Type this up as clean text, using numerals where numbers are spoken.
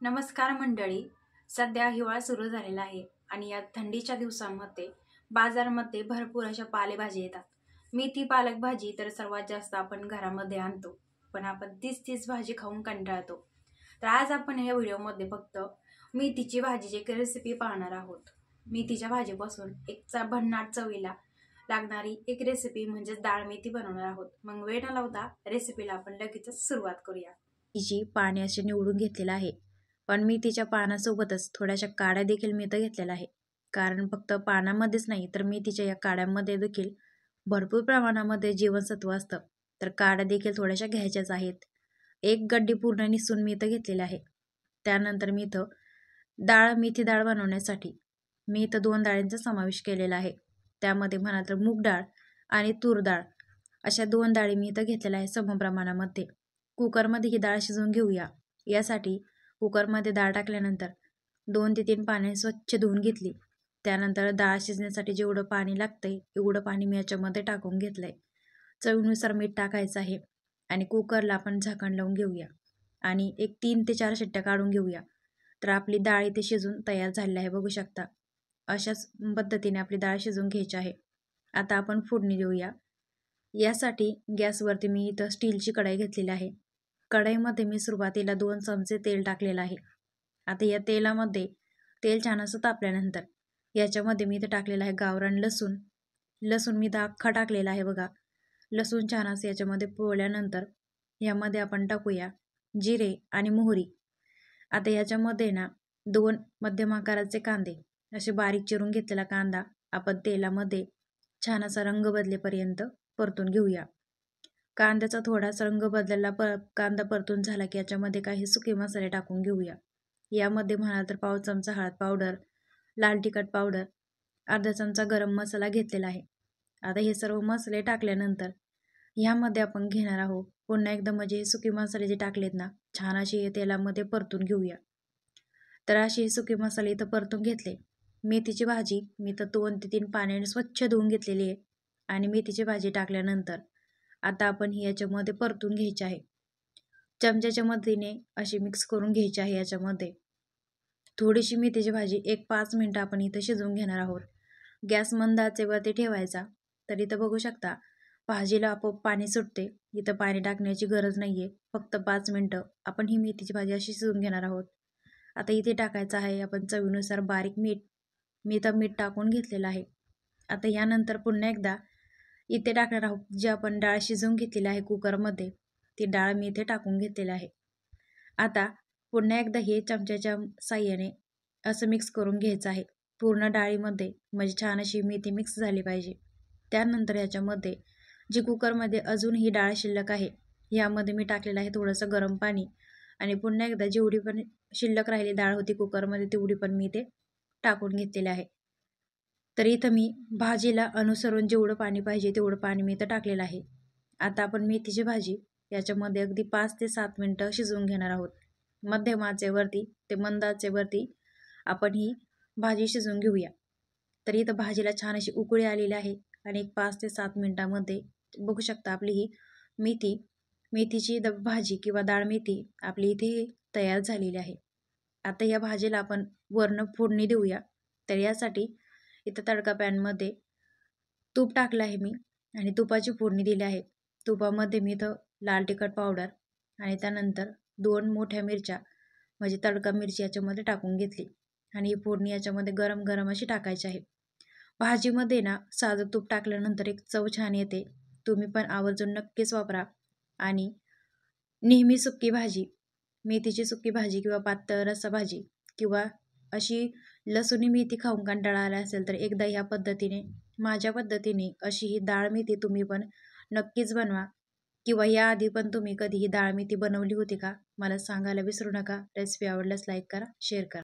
नमस्कार मंडळी. सध्या हिवाळा सुरू झालेला आहे आणि या थंडीच्या दिवसांमध्ये बाजारामध्ये भरपूर अशा पालेभाजी येतात. मेथी पालक भाजी तर सर्वात जास्त आपण घरामध्ये आणतो, पण आपण तीच भाजी खाऊन कंटाळतो. तर आज आपण या व्हिडिओमध्ये फक्त मेथीची भाजीची एक रेसिपी पाहणार आहोत. मेथीच्या भाजीपासून भन्नाट चवीला लागणारी एक रेसिपी म्हणजेच डाळ मेथी बनवणार आहोत. मग वेळ न लावता रेसिपीला आपण लगेचच सुरुवात करूया. मेथीची पाने असे निवडून घेतलेलं आहे, पण मेथीच्या पानासोबतच थोड्याशा काड्या देखील मी इथं घेतलेल्या आहे. कारण फक्त पानामध्येच नाही तर मेथीच्या या काड्यांमध्ये देखील भरपूर प्रमाणामध्ये जीवनसत्व असतं, तर काड्या देखील थोड्याशा घ्यायच्याच आहेत. एक गड्डी पूर्ण निसून मी इथं घेतलेली आहे. त्यानंतर मी इथं मेथी डाळ बनवण्यासाठी मी इथं 2 डाळींचा समावेश केलेला आहे. त्यामध्ये म्हणाल तर मूग डाळ आणि तूर डाळ अशा 2 डाळी मी इथं घेतलेल्या आहे समप्रमाणामध्ये. कुकरमध्ये ही डाळ शिजवून घेऊया. यासाठी कुकरमध्ये डाळ टाकल्यानंतर 2 ते 3 पाण्याने स्वच्छ धुवून घेतली. त्यानंतर डाळ शिजण्यासाठी जेवढं पाणी लागतंय एवढं पाणी मी याच्यामध्ये टाकून घेतलंय. चवीनुसार मीठ टाकायचं आहे आणि कुकरला आपण झाकण लावून घेऊया आणि एक 3 ते 4 शिट्ट्या काढून घेऊया. तर आपली डाळ इथे शिजून तयार झालेली आहे, बघू शकता. अशाच पद्धतीने आपली डाळ शिजवून घ्यायची आहे. आता आपण फोडणी देऊया. यासाठी गॅसवरती मी इथं स्टीलची कढई घेतलेली आहे. कढईमध्ये मी सुरुवातीला 2 चमचे तेल टाकलेलं आहे. आता या तेलामध्ये तेल छान असं तापल्यानंतर याच्यामध्ये मी इथं टाकलेलं आहे गावरान लसूण. लसूण मी इथं अख्खा टाकलेला आहे बघा. लसूण छान असं याच्यामध्ये पोळल्यानंतर यामध्ये आपण टाकूया जिरे आणि मोहरी. आता याच्यामध्ये ना 2 मध्यम आकाराचे कांदे असे बारीक चिरून घेतलेला कांदा आपण तेलामध्ये छान असा रंग बदलेपर्यंत परतून घेऊया. कांद्याचा थोडासा रंग बदलला, कांदा परतून झाला की याच्यामध्ये काही सुके मसाले टाकून घेऊया. यामध्ये म्हणाल तर पाव चमचा हळद पावडर, लाल तिखट पावडर, अर्धा चमचा गरम मसाला घेतलेला आहे. आता हे सर्व मसाले टाकल्यानंतर ह्यामध्ये आपण घेणार आहोत पुन्हा एकदा म्हणजे सुके मसाले जे टाकलेत ना छान असे तेलामध्ये परतून घेऊया. तर असे सुके मसाले इथं परतून घेतले. मेथीची भाजी मी तर 2 ते 3 पाण्याने स्वच्छ धुवून घेतलेली आहे आणि मेथीची भाजी टाकल्यानंतर आता आपण ही याच्यामध्ये परतून घ्यायची आहे. चमच्याच्या मदतीने अशी मिक्स करून घ्यायची आहे. याच्यामध्ये थोडीशी मेथीची भाजी 1-5 मिनटं आपण इथं शिजवून घेणार आहोत. गॅस मंद आचेवरती ठेवायचा. तर इथं बघू शकता भाजीला आपोआप पाणी सुटते. इथं पाणी टाकण्याची गरज नाही आहे. फक्त 5 मिनटं आपण ही मेथीची भाजी अशी शिजवून घेणार आहोत. आता इथे टाकायचं आहे आपण चवीनुसार बारीक मीठ. मी इथं मीठ टाकून घेतलेलं आहे. आता यानंतर पुन्हा एकदा इथे टाकणार आहोत जी आपण डाळ शिजवून घेतलेली आहे कुकरमध्ये, ती डाळ मी इथे टाकून घेतलेली आहे. आता पुन्हा एकदा हे चमच्याच्या साह्याने असं मिक्स करून घ्यायचं आहे पूर्ण डाळीमध्ये, म्हणजे छान अशी मेथी मिक्स झाली पाहिजे. त्यानंतर याच्यामध्ये जी कुकरमध्ये अजून ही डाळ शिल्लक आहे यामध्ये मी टाकलेलं आहे थोडंसं गरम पाणी आणि पुन्हा एकदा जेवढी पण शिल्लक राहिली डाळ होती कुकरमध्ये तेवढी पण मी इथे टाकून घेतलेली आहे. तर इथं मी भाजीला अनुसरून जेवढं पाणी पाहिजे तेवढं पाणी मी इथं टाकलेलं आहे. आता आपण मेथीची भाजी याच्यामध्ये अगदी 5 ते 7 मिनटं शिजवून घेणार आहोत. मध्यम आचेवरती ते मंद आचेवरती आपण ही भाजी शिजवून घेऊया. तर इथं भाजीला छान अशी उकळी आलेली आहे आणि 5 ते 7 मिनटामध्ये बघू शकता आपली ही मेथीची भाजी किंवा डाळ मेथी आपली इथे तयार झालेली आहे. आता या भाजीला आपण वरनं फोडणी देऊया. तर यासाठी इथं तडका पॅनमध्ये तूप टाकलं आहे मी आणि तुपाची फोडणी दिली आहे. तुपामध्ये मी इथं लाल तिखट पावडर आणि त्यानंतर 2 मोठ्या मिरच्या म्हणजे तडका मिरची याच्यामध्ये टाकून घेतली आणि ही फोडणी याच्यामध्ये गरम गरम अशी टाकायची आहे. भाजीमध्ये ना साजं तूप टाकल्यानंतर एक चव छान येते. तुम्ही पण आवर्जून नक्कीच वापरा. आणि नेहमी सुकी भाजी, मेथीची सुकी भाजी किंवा पातळ रस्सा भाजी किंवा अशी लसूणी मेथी खाऊन कंटाळा आला असेल तर एकदा ह्या पद्धतीने माझ्या पद्धतीने अशी ही डाळ मेथी तुम्ही पण नक्कीच बनवा. किंवा याआधी पण तुम्ही कधी ही डाळ मेथी बनवली होती का मला सांगायला विसरू नका. रेसिपी आवडल्यास लाईक करा, शेअर करा.